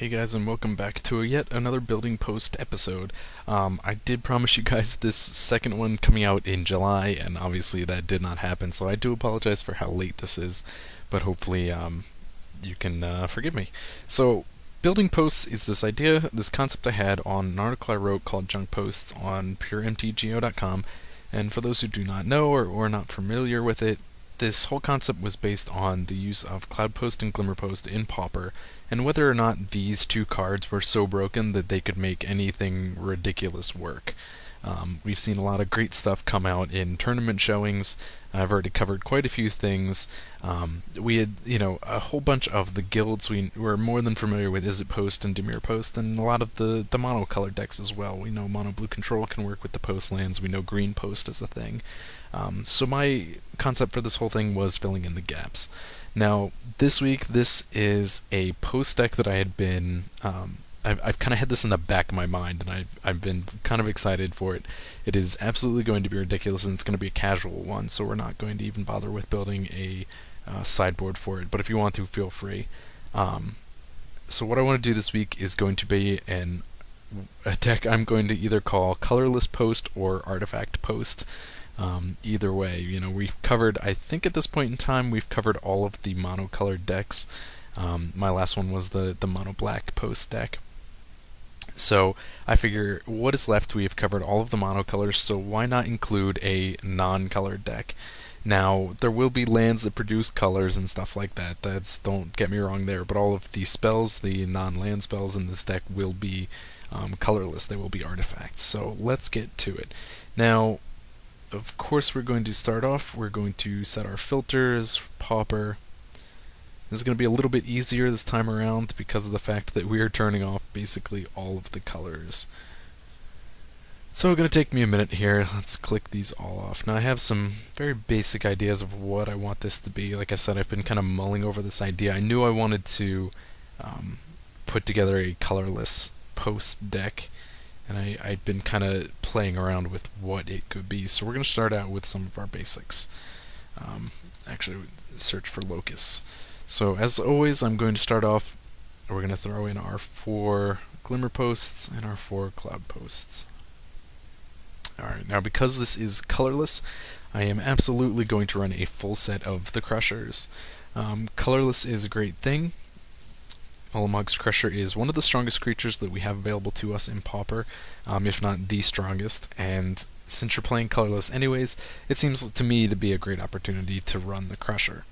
Hey guys, and welcome back to yet another Building Post episode. I did promise you guys this second one coming out in July, and obviously that did not happen, so I do apologize for how late this is, but hopefully you can forgive me. So, Building Posts is this idea, this concept I had on an article I wrote called Junk Posts on puremtgo.com, and for those who do not know or are not familiar with it, this whole concept was based on the use of CloudPost and GlimmerPost in Pauper, and whether or not these two cards were so broken that they could make anything ridiculous work. We've seen a lot of great stuff come out in tournament showings. I've already covered quite a few things. We had, a whole bunch of the guilds we were more than familiar with IsItPost and DemirPost, and a lot of the mono-color decks as well. We know Mono Blue Control can work with the post lands. We know Green Post is a thing. So my concept for this whole thing was filling in the gaps. Now, this week, this is a post deck that I had been... I've kind of had this in the back of my mind, and I've been kind of excited for it. It is absolutely going to be ridiculous, and it's going to be a casual one, so we're not going to even bother with building a sideboard for it. But if you want to, feel free. So what I want to do this week is going to be a deck I'm going to either call Colorless Post or Artifact Post. Either way, we've covered, I think at this point in time, we've covered all of the monocolored decks. My last one was the mono black post deck. So I figure what is left, we have covered all of the monocolors, so why not include a non-colored deck? Now, there will be lands that produce colors and stuff like that. Don't get me wrong there, but all of the spells, the non-land spells in this deck will be colorless. They will be artifacts. So let's get to it. Now, of course, we're going to start off. We're going to set our filters, Pauper. This is going to be a little bit easier this time around because of the fact that we are turning off basically all of the colors. So it's going to take me a minute here. Let's click these all off. Now I have some very basic ideas of what I want this to be. Like I said, I've been kind of mulling over this idea. I knew I wanted to put together a colorless post deck, and I'd been kind of playing around with what it could be. So we're going to start out with some of our basics. Actually, search for locus. So as always, I'm going to start off, we're going to throw in our 4 glimmer posts and our 4 cloud posts. Alright, now because this is colorless, I am absolutely going to run a full set of the crushers. Colorless is a great thing. Ulamog's Crusher is one of the strongest creatures that we have available to us in Pauper, if not the strongest, and since you're playing colorless anyways, it seems to me to be a great opportunity to run the Crusher.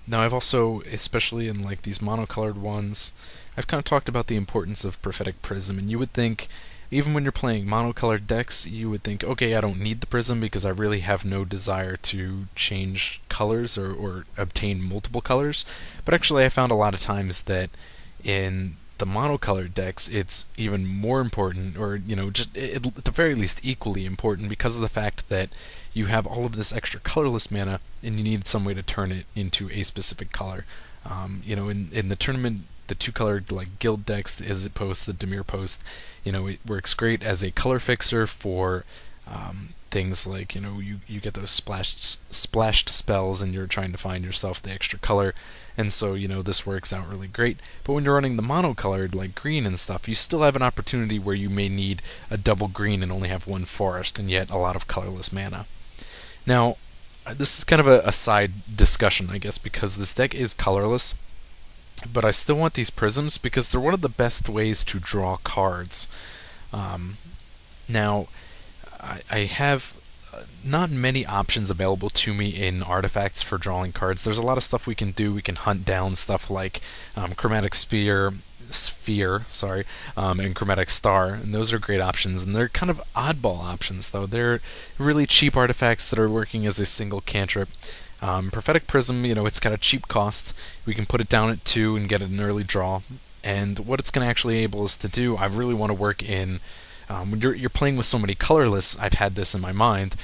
Now I've also, especially in like these monocolored ones, I've kind of talked about the importance of Prophetic Prism, and you would think, even when you're playing monocolored decks, you would think, okay, I don't need the Prism because I really have no desire to change colors or obtain multiple colors, but actually I found a lot of times that in the monocolored decks, it's even more important, or just at the very least equally important, because of the fact that you have all of this extra colorless mana, and you need some way to turn it into a specific color. In the tournament, the 2-colored like guild decks, the IsItPost, the DemirPost, it works great as a color fixer for things like you get those splashed spells, and you're trying to find yourself the extra color. And so, this works out really great. But when you're running the monocolored, like green and stuff, you still have an opportunity where you may need a double green and only have 1 forest, and yet a lot of colorless mana. Now, this is kind of a side discussion, I guess, because this deck is colorless, but I still want these prisms because they're one of the best ways to draw cards. Now, I have not many options available to me in artifacts for drawing cards. There's a lot of stuff we can do. We can hunt down stuff like Chromatic Sphere, and Chromatic Star, and those are great options, and they're kind of oddball options, though. They're really cheap artifacts that are working as a single cantrip. Prophetic Prism, it's got a cheap cost. We can put it down at 2 and get an early draw, and what it's going to actually enable us to do, I really want to work in when you're playing with so many colorless, I've had this in my mind,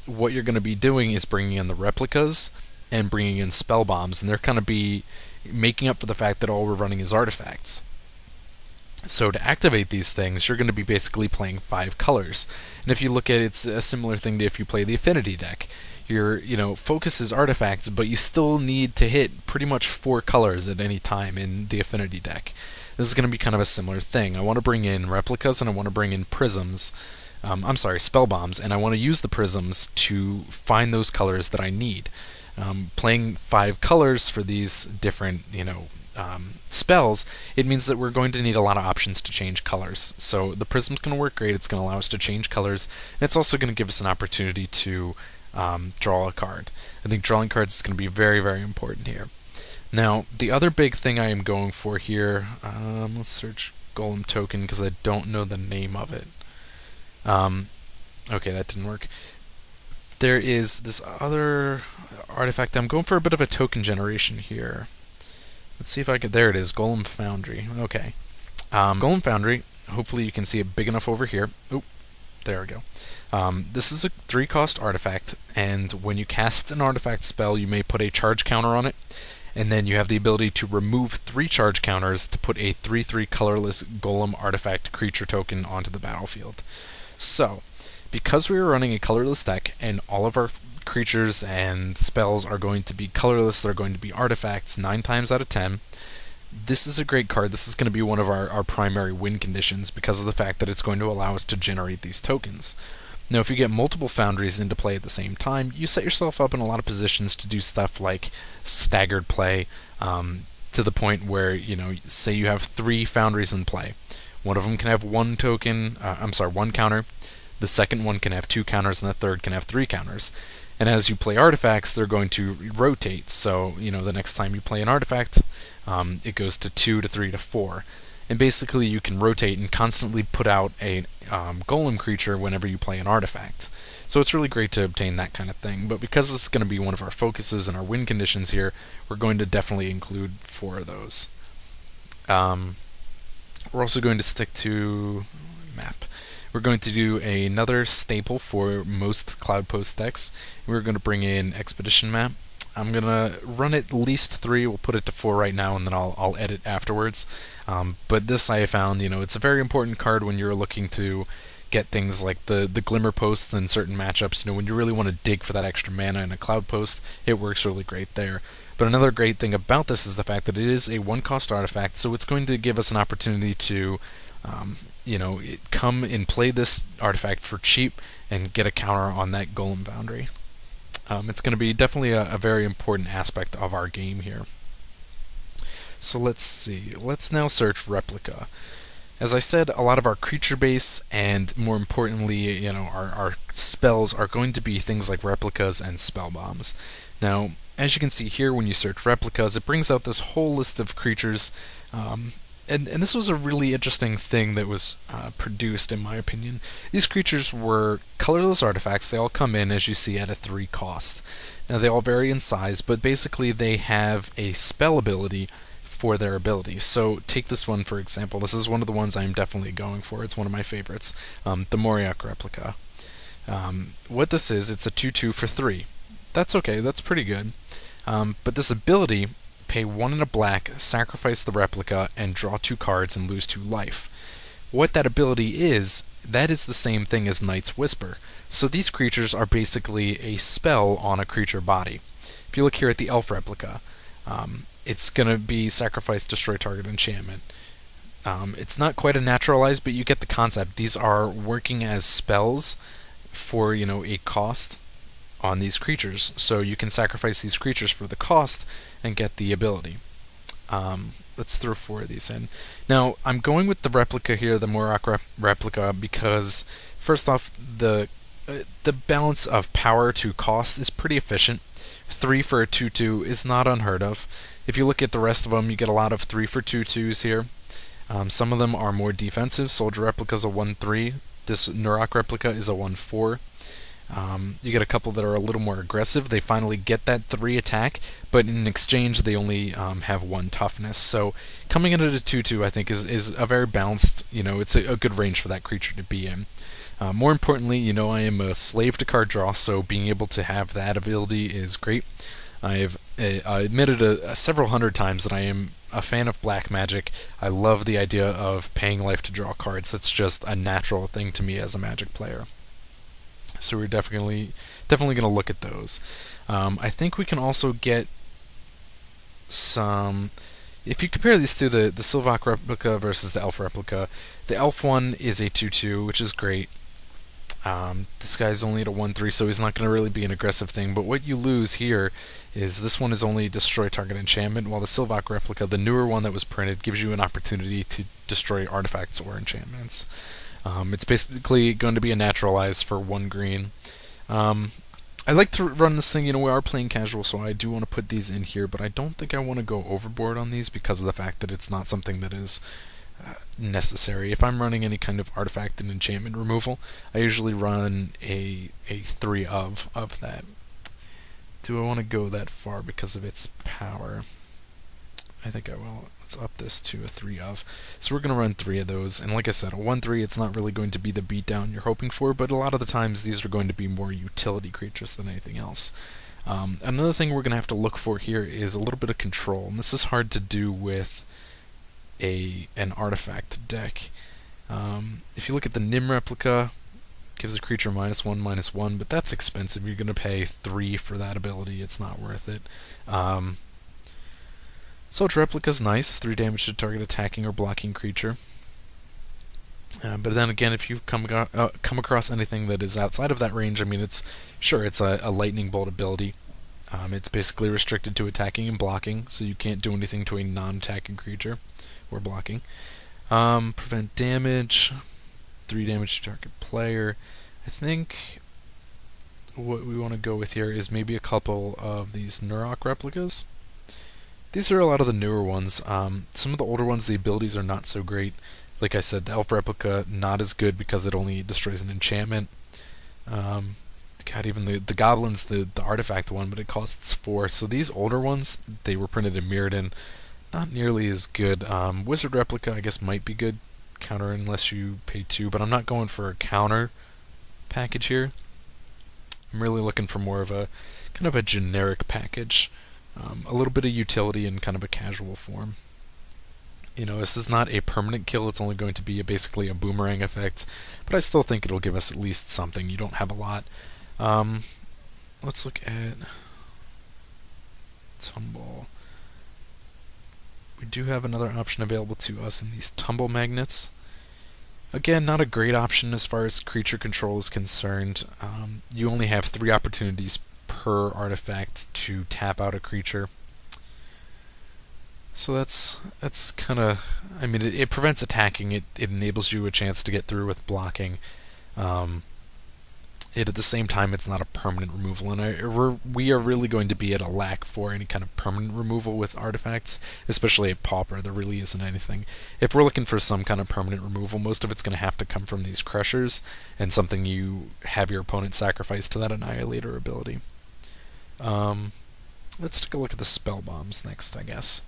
what you're going to be doing is bringing in the replicas and bringing in spell bombs, and they're going to be making up for the fact that all we're running is artifacts. So to activate these things, you're going to be basically playing 5 colors. And if you look at it, it's a similar thing to if you play the Affinity deck. your focus is artifacts, but you still need to hit pretty much 4 colors at any time in the affinity deck. This is going to be kind of a similar thing. I want to bring in replicas and I want to bring in prisms. Spell bombs, and I want to use the prisms to find those colors that I need. Playing 5 colors for these different, spells, it means that we're going to need a lot of options to change colors. So the prism's going to work great. It's going to allow us to change colors, and it's also going to give us an opportunity to draw a card. I think drawing cards is going to be very, very important here. Now, the other big thing I am going for here, let's search Golem Token because I don't know the name of it. Okay, that didn't work. There is this other artifact. I'm going for a bit of a token generation here. Let's see if I could. There it is, Golem Foundry. Okay. Golem Foundry, hopefully you can see it big enough over here. Oop, there we go. This is a 3-cost artifact, and when you cast an artifact spell, you may put a charge counter on it, and then you have the ability to remove 3 charge counters to put a 3/3 colorless Golem artifact creature token onto the battlefield. So, because we are running a colorless deck, and all of our creatures and spells are going to be colorless, they're going to be artifacts 9 times out of 10, this is a great card. This is going to be one of our primary win conditions because of the fact that it's going to allow us to generate these tokens. Now, if you get multiple foundries into play at the same time, you set yourself up in a lot of positions to do stuff like staggered play, to the point where, say you have 3 foundries in play. One of them can have 1 counter. The second one can have 2 counters, and the third can have 3 counters. And as you play artifacts, they're going to rotate. So, the next time you play an artifact, it goes to 2 to 3 to 4. And basically, you can rotate and constantly put out a golem creature whenever you play an artifact. So it's really great to obtain that kind of thing. But because this is going to be one of our focuses and our win conditions here, we're going to definitely include 4 of those. We're also going to stick to map. We're going to do another staple for most CloudPost decks. We're going to bring in Expedition Map. I'm going to run at least 3. We'll put it to 4 right now, and then I'll edit afterwards. But this I found, it's a very important card when you're looking to get things like the Glimmer Posts in certain matchups. When you really want to dig for that extra mana in a Cloudpost, it works really great there. But another great thing about this is the fact that it is a 1-cost artifact, so it's going to give us an opportunity to come and play this artifact for cheap and get a counter on that Golem Foundry. It's going to be definitely a very important aspect of our game here. So let's see. Let's now search Replica. As I said, a lot of our creature base and, more importantly, our spells are going to be things like replicas and spell bombs. Now, as you can see here, when you search replicas, it brings out this whole list of creatures. And this was a really interesting thing that was produced, in my opinion. These creatures were colorless artifacts. They all come in, as you see, at a 3 cost. Now, they all vary in size, but basically they have a spell ability for their ability. So, take this one, for example. This is one of the ones I'm definitely going for. It's one of my favorites, the Moriok Replica. What this is, it's a 2/2 for 3. That's okay, that's pretty good. But this ability, pay 1 and a black, sacrifice the replica, and draw 2 cards and lose 2 life. What that ability is, that is the same thing as Knight's Whisper. So these creatures are basically a spell on a creature body. If you look here at the Elf Replica, it's going to be sacrifice, destroy target enchantment. It's not quite a naturalized, but you get the concept. These are working as spells for, a cost on these creatures. So you can sacrifice these creatures for the cost and get the ability. Let's throw 4 of these in. Now, I'm going with the replica here, the Moriok Replica, because first off, the balance of power to cost is pretty efficient. 3 for a 2/2 is not unheard of. If you look at the rest of them, you get a lot of 3 for 2/2s here. Some of them are more defensive. Soldier Replica is a 1/3. This Moriok Replica is a 1/4. You get a couple that are a little more aggressive. They finally get that 3 attack, but in exchange they only have 1 toughness. So coming in at a 2/2 I think is a very balanced, it's a good range for that creature to be in. More importantly, I am a slave to card draw, so being able to have that ability is great. I've admitted several hundred times that I am a fan of black magic. I love the idea of paying life to draw cards. That's just a natural thing to me as a Magic player. So we're definitely going to look at those. I think we can also get some. If you compare these two, the Sylvok replica versus the Elf replica, the Elf one is a 2/2, which is great. This guy's only at a 1/3, so he's not going to really be an aggressive thing. But what you lose here is this one is only destroy target enchantment, while the Sylvok replica, the newer one that was printed, gives you an opportunity to destroy artifacts or enchantments. It's basically going to be a naturalize for 1 green. I like to run this thing, we are playing casual, so I do want to put these in here, but I don't think I want to go overboard on these because of the fact that it's not something that is necessary. If I'm running any kind of artifact and enchantment removal, I usually run a 3 of that. Do I want to go that far because of its power? I think I will. Let's up this to a 3 of. So we're going to run 3 of those, and like I said, a 1/3, it's not really going to be the beatdown you're hoping for, but a lot of the times these are going to be more utility creatures than anything else. Another thing we're going to have to look for here is a little bit of control, and this is hard to do with an artifact deck. If you look at the Nim replica, gives a creature -1/-1, but that's expensive. You're going to pay 3 for that ability. It's not worth it. Soldier replica's nice, 3 damage to target attacking or blocking creature. But then again, if you come across anything that is outside of that range, it's a lightning bolt ability. It's basically restricted to attacking and blocking, so you can't do anything to a non-attacking creature or blocking. Prevent damage, 3 damage to target player. I think what we want to go with here is maybe a couple of these Nurok replicas. These are a lot of the newer ones. Some of the older ones, the abilities are not so great. Like I said, the Elf replica, not as good because it only destroys an enchantment. Even the Goblins, the artifact one, but it costs 4. So these older ones, they were printed in Mirrodin, not nearly as good. Wizard replica, I guess, might be good. Counter unless you pay 2, but I'm not going for a counter package here. I'm really looking for more of a kind of a generic package. A little bit of utility in kind of a casual form. This is not a permanent kill, it's only going to be basically a boomerang effect, but I still think it'll give us at least something. You don't have a lot. Let's look at Tumble. We do have another option available to us in these Tumble Magnets. Again, not a great option as far as creature control is concerned. You only have 3 opportunities per artifact to tap out a creature. So that's kind of, it prevents attacking. It enables you a chance to get through with blocking. At the same time, it's not a permanent removal, and we are really going to be at a lack for any kind of permanent removal with artifacts, especially at Pauper. There really isn't anything. If we're looking for some kind of permanent removal, most of it's going to have to come from these Crushers, and something you have your opponent sacrifice to that Annihilator ability. Let's take a look at the Spell Bombs next, I guess.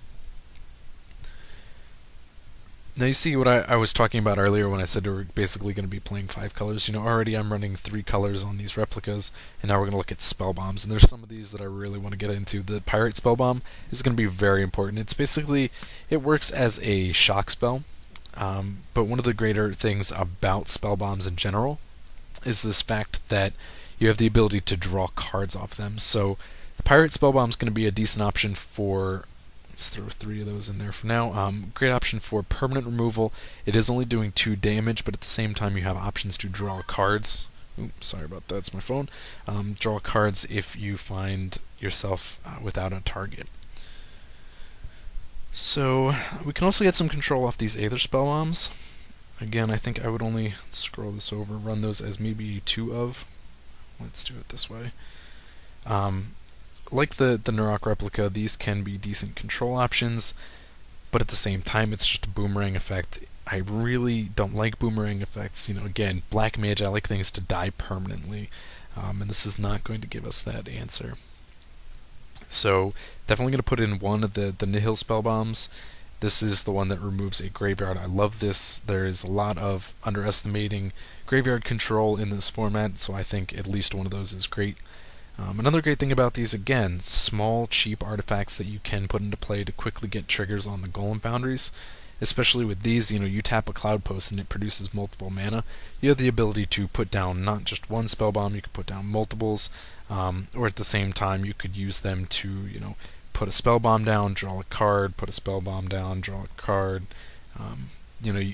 Now you see what I was talking about earlier when I said we're basically going to be playing 5 colors. Already I'm running 3 colors on these replicas, and now we're going to look at Spell Bombs. And there's some of these that I really want to get into. The Pirate Spell Bomb is going to be very important. It's basically, it works as a shock spell, but one of the greater things about Spell Bombs in general is this fact that you have the ability to draw cards off them. So the Pirate Spell Bomb is going to be a decent option for, let's throw 3 of those in there for now. Great option for permanent removal. It is only doing 2 damage, but at the same time you have options to draw cards. Oops, sorry about that, it's my phone. Draw cards if you find yourself without a target. So we can also get some control off these Aether Spell Bombs. Again, I think I would only scroll this over, run those as maybe 2 of. Let's do it this way. Like the Nurok replica, these can be decent control options, but at the same time, it's just a boomerang effect. I really don't like boomerang effects. Again, Black Mage, I like things to die permanently, and this is not going to give us that answer. So, definitely going to put in one of the Nihil Spell Bombs. This is the one that removes a graveyard. I love this. There is a lot of underestimating graveyard control in this format, so I think at least one of those is great. Another great thing about these, again, small, cheap artifacts that you can put into play to quickly get triggers on the Golem Foundries. especially with these, you tap a cloud post and it produces multiple mana. You have the ability to put down not just one spell bomb, you could put down multiples, or at the same time you could use them to, put a spell bomb down, draw a card, put a spell bomb down, draw a card.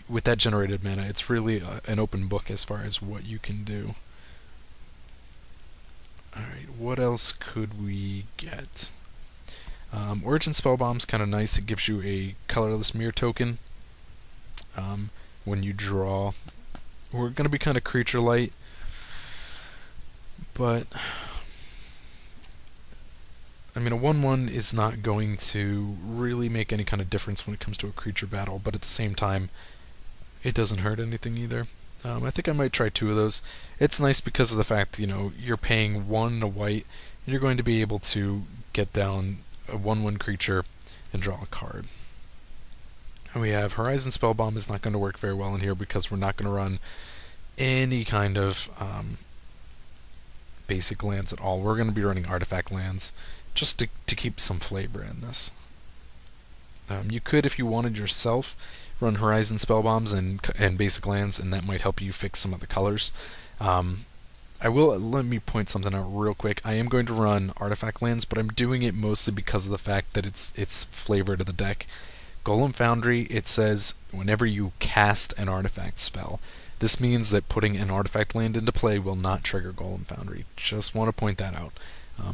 With that generated mana, it's really an open book as far as what you can do. Alright, what else could we get? Origin Spellbomb's kind of nice. It gives you a colorless mirror token when you draw. We're going to be kind of creature light, but I mean, a 1/1 is not going to really make any kind of difference when it comes to a creature battle, but at the same time, it doesn't hurt anything either. I think I might try 2 of those. It's nice because of the fact, you're paying 1 and a white, and you're going to be able to get down a 1/1 creature and draw a card. And we have Horizon Spellbomb is not going to work very well in here because we're not going to run any kind of basic lands at all. We're going to be running artifact lands just to keep some flavor in this. You could, if you wanted yourself, run Horizon Spellbombs and basic lands, and that might help you fix some of the colors. Let me point something out real quick. I am going to run artifact lands, but I'm doing it mostly because of the fact that it's flavor to the deck. Golem Foundry, it says whenever you cast an artifact spell. This means that putting an artifact land into play will not trigger Golem Foundry. Just want to point that out.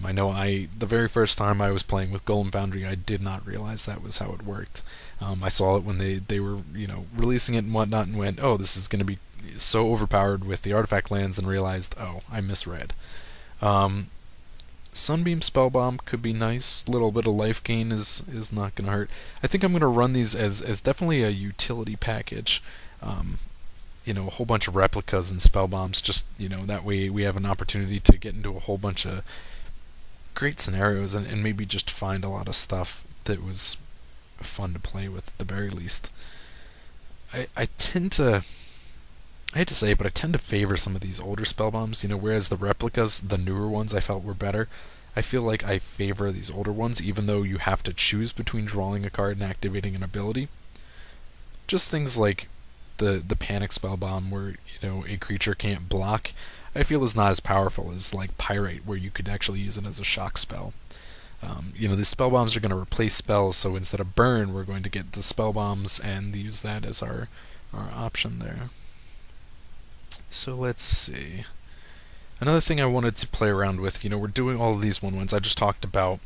I know the very first time I was playing with Golem Foundry, I did not realize that was how it worked. I saw it when they were releasing it and whatnot, and went, oh, this is going to be so overpowered with the artifact lands, and realized, oh, I misread. Sunbeam Spellbomb could be nice. Little bit of life gain is not going to hurt. I think I'm going to run these as definitely a utility package. A whole bunch of replicas and spellbombs. Just that way we have an opportunity to get into a whole bunch of great scenarios and maybe just find a lot of stuff that was fun to play with at the very least. I tend to, I hate to say it, but I tend to favor some of these older spellbombs, whereas the replicas, the newer ones, I felt were better. I feel like I favor these older ones, even though you have to choose between drawing a card and activating an ability. Just things like the panic spellbomb, where a creature can't block, I feel is not as powerful as like Pyrite, where you could actually use it as a shock spell. These spell bombs are going to replace spells, so instead of burn, we're going to get the spell bombs and use that as our option there. So let's see. Another thing I wanted to play around with, we're doing all of these 1/1s. I just talked about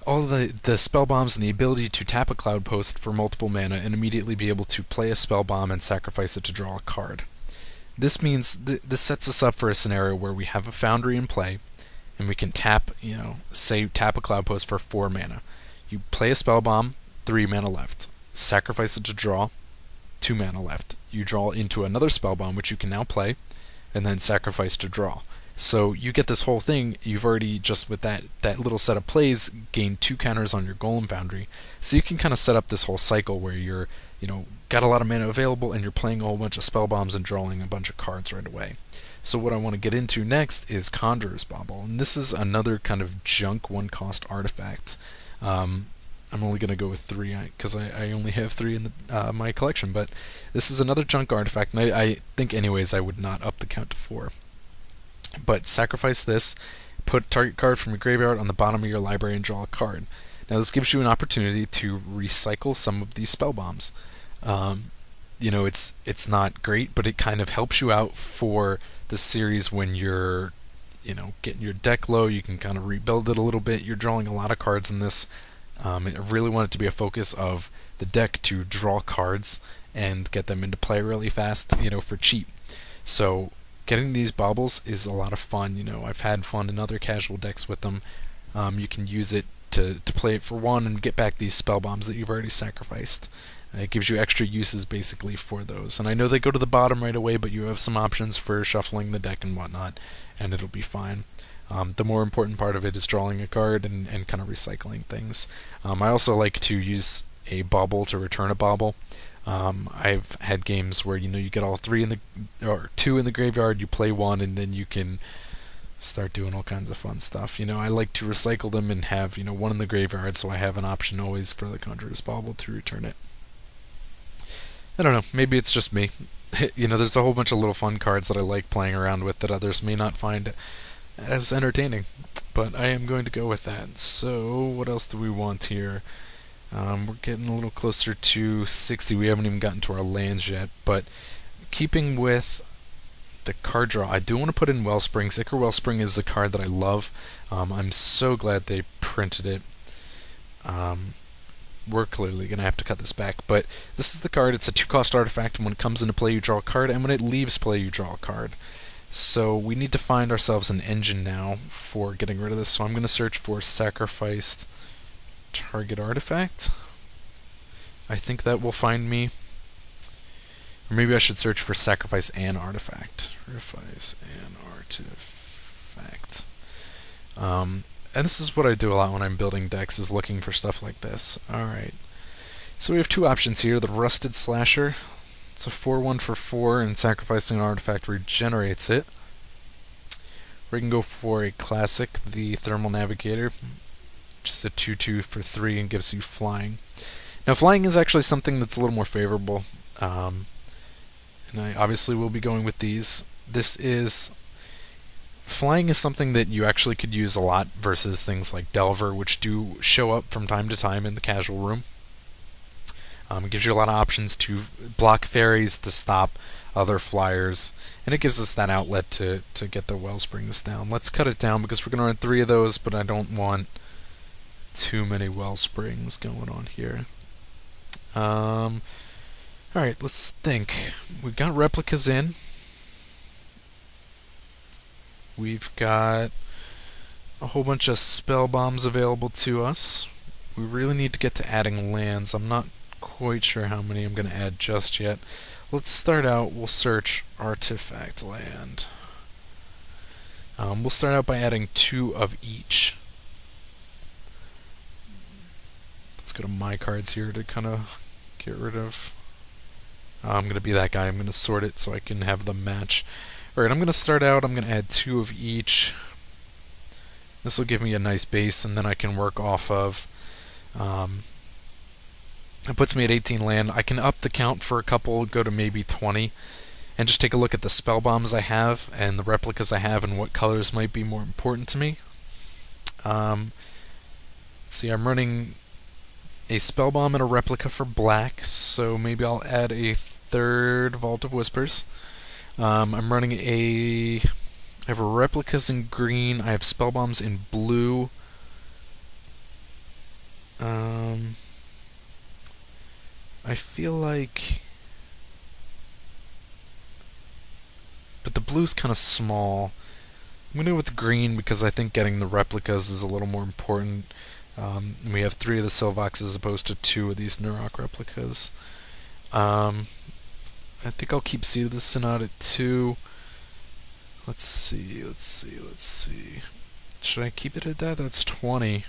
all the spell bombs and the ability to tap a cloud post for multiple mana and immediately be able to play a spell bomb and sacrifice it to draw a card. This means this sets us up for a scenario where we have a Foundry in play, and we can tap, say tap a cloud post for 4 mana. You play a spell bomb, 3 mana left. Sacrifice it to draw, 2 mana left. You draw into another spell bomb, which you can now play, and then sacrifice to draw. So you get this whole thing. You've already, just with that little set of plays, gained 2 counters on your Golem Foundry. So you can kind of set up this whole cycle where you're, got a lot of mana available, and you're playing a whole bunch of spell bombs and drawing a bunch of cards right away. So what I want to get into next is Conjurer's Bauble, and this is another kind of junk 1-cost artifact. I'm only going to go with 3 because I only have 3 in my collection, but this is another junk artifact, and I think anyways I would not up the count to 4. But sacrifice this, put target card from your graveyard on the bottom of your library and draw a card. Now this gives you an opportunity to recycle some of these spell bombs. It's not great, but it kind of helps you out for the series when you're, getting your deck low. You can kind of rebuild it a little bit. You're drawing a lot of cards in this. I really want it to be a focus of the deck to draw cards and get them into play really fast, for cheap. So getting these baubles is a lot of fun. I've had fun in other casual decks with them. You can use it to play it for 1 and get back these spell bombs that you've already sacrificed. It gives you extra uses basically for those. And I know they go to the bottom right away, but you have some options for shuffling the deck and whatnot, and it'll be fine. The more important part of it is drawing a card and kind of recycling things. I also like to use a bauble to return a bauble. I've had games where you get all 3 or 2 in the graveyard, you play 1, and then you can start doing all kinds of fun stuff. I like to recycle them and have, one in the graveyard, so I have an option always for the Conjurer's Bauble to return it. I don't know, maybe it's just me. There's a whole bunch of little fun cards that I like playing around with that others may not find as entertaining. But I am going to go with that. So, what else do we want here? We're getting a little closer to 60. We haven't even gotten to our lands yet. But keeping with the card draw, I do want to put in Wellsprings. Ichor Wellspring is a card that I love. I'm so glad they printed it. We're clearly going to have to cut this back, but this is the card. It's a 2-cost artifact, and when it comes into play, you draw a card, and when it leaves play, you draw a card. So we need to find ourselves an engine now for getting rid of this, so I'm going to search for Sacrificed Target Artifact. I think that will find me. Or maybe I should search for Sacrifice an Artifact. Sacrifice an Artifact. And this is what I do a lot when I'm building decks, is looking for stuff like this. Alright. So we have two options here. The Rusted Slasher. It's a 4/1 for 4, and sacrificing an artifact regenerates it. We can go for a classic, the Thermal Navigator. Just a 2/2 for 3 and gives you flying. Now flying is actually something that's a little more favorable. And I obviously will be going with these. Flying is something that you actually could use a lot versus things like Delver, which do show up from time to time in the casual room. It gives you a lot of options to block fairies, to stop other flyers, and it gives us that outlet to get the Wellsprings down. Let's cut it down because we're going to run 3 of those, but I don't want too many Wellsprings going on here. Alright, let's think. We've got replicas in. We've got a whole bunch of spell bombs available to us. We really need to get to adding lands. I'm not quite sure how many I'm going to add just yet. Let's start out, we'll search Artifact Land. We'll start out by adding 2 of each. Let's go to my cards here to kind of get rid of... I'm going to be that guy. I'm going to sort it so I can have them match. Alright, I'm going to start out, I'm going to add 2 of each. This will give me a nice base, and then I can work off of... it puts me at 18 land. I can up the count for a couple, go to maybe 20, and just take a look at the spell bombs I have, and the replicas I have, and what colors might be more important to me. Let's see, I'm running a spell bomb and a replica for black, so maybe I'll add a 3rd Vault of Whispers. I'm running I have replicas in green, I have spell bombs in blue. I feel like... But the blue's kind of small. I'm going to go with the green because I think getting the replicas is a little more important. We have 3 of the Silvox as opposed to 2 of these Nurok replicas. I think I'll keep Seed of the Synod at 2. Let's see. Should I keep it at that? That's 20.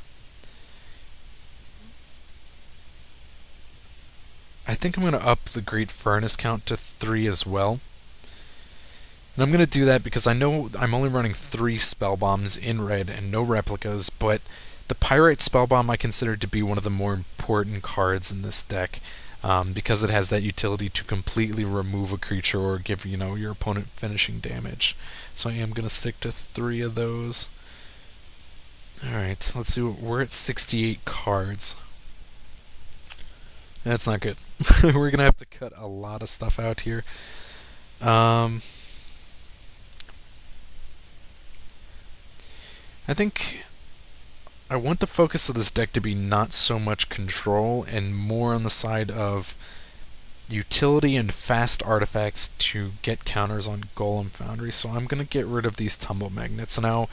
I think I'm going to up the Great Furnace count to 3 as well. And I'm going to do that because I know I'm only running 3 spell bombs in red and no replicas, but the Pyrite spell bomb I consider to be one of the more important cards in this deck. Because it has that utility to completely remove a creature or give, your opponent finishing damage. So I am going to stick to 3 of those. Alright, let's see, we're at 68 cards. That's not good. We're going to have to cut a lot of stuff out here. I think I want the focus of this deck to be not so much control and more on the side of utility and fast artifacts to get counters on Golem Foundry. So I'm going to get rid of these Tumble Magnets. Now,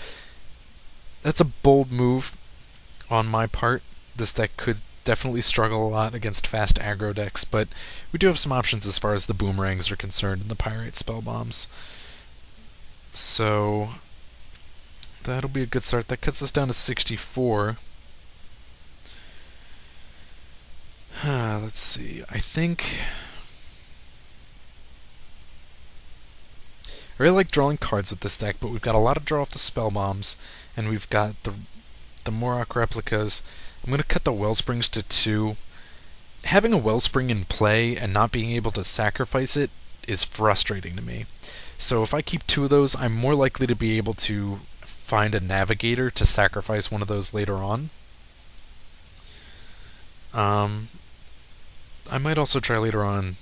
that's a bold move on my part. This deck could definitely struggle a lot against fast aggro decks, but we do have some options as far as the Boomerangs are concerned and the Pyrite Spell Bombs. So that'll be a good start. That cuts us down to 64. Let's see. I think I really like drawing cards with this deck, but we've got a lot of draw off the spell bombs, and we've got the Morok replicas. I'm going to cut the Wellsprings to 2. Having a Wellspring in play and not being able to sacrifice it is frustrating to me. So if I keep 2 of those, I'm more likely to be able to find a Navigator to sacrifice one of those later on. I might also try later on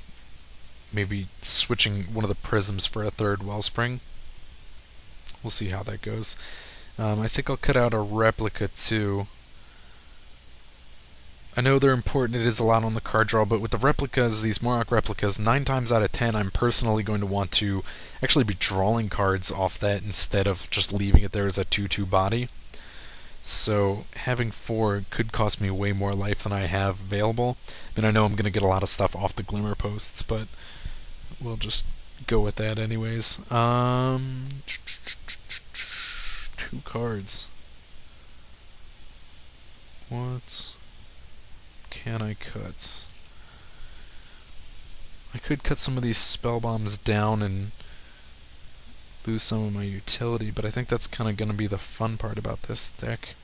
maybe switching one of the Prisms for a 3rd Wellspring. We'll see how that goes. I think I'll cut out a replica too. I know they're important, it is a lot on the card draw, but with the replicas, these Morok replicas, 9 times out of 10 I'm personally going to want to actually be drawing cards off that instead of just leaving it there as a 2/2 body. So having 4 could cost me way more life than I have available. I mean, I know I'm going to get a lot of stuff off the Glimmer Posts, but we'll just go with that anyways. 2 cards. What can I cut? I could cut some of these spell bombs down and lose some of my utility, but I think that's kind of going to be the fun part about this deck.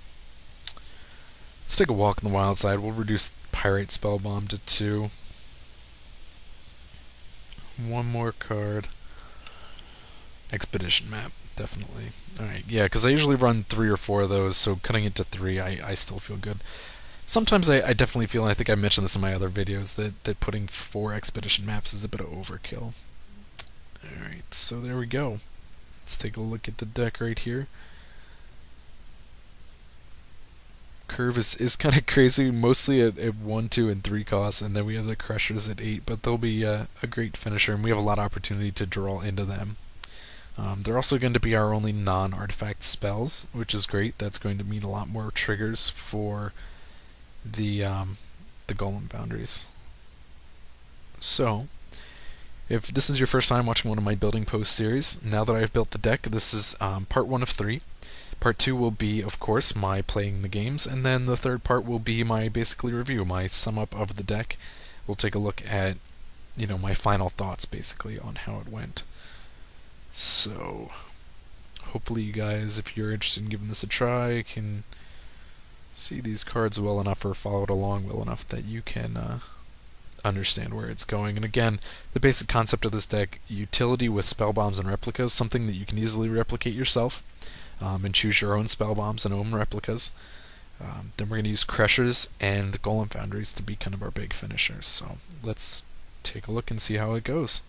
Let's take a walk on the wild side. We'll reduce Pyrite spell bomb to 2. 1 more card. Expedition map, definitely. Alright, yeah, because I usually run 3 or 4 of those, so cutting it to 3, I still feel good. Sometimes I definitely feel, and I think I mentioned this in my other videos, that putting 4 expedition maps is a bit of overkill. Alright, so there we go. Let's take a look at the deck right here. Curve is kind of crazy, mostly at 1, 2, and 3 costs, and then we have the Crushers at 8, but they'll be a great finisher, and we have a lot of opportunity to draw into them. They're also going to be our only non-artifact spells, which is great. That's going to mean a lot more triggers for the Golem Foundries. So, if this is your first time watching one of my building post series, now that I've built the deck, this is part 1 of 3. Part 2 will be, of course, my playing the games, and then the 3rd part will be my basically review, my sum up of the deck. We'll take a look at, my final thoughts basically on how it went. So, hopefully you guys, if you're interested in giving this a try, can see these cards well enough or follow it along well enough that you can understand where it's going. And again, the basic concept of this deck, utility with spell bombs and replicas, something that you can easily replicate yourself, and choose your own spell bombs and own replicas. Then we're going to use Crushers and Golem Foundries to be kind of our big finishers. So let's take a look and see how it goes.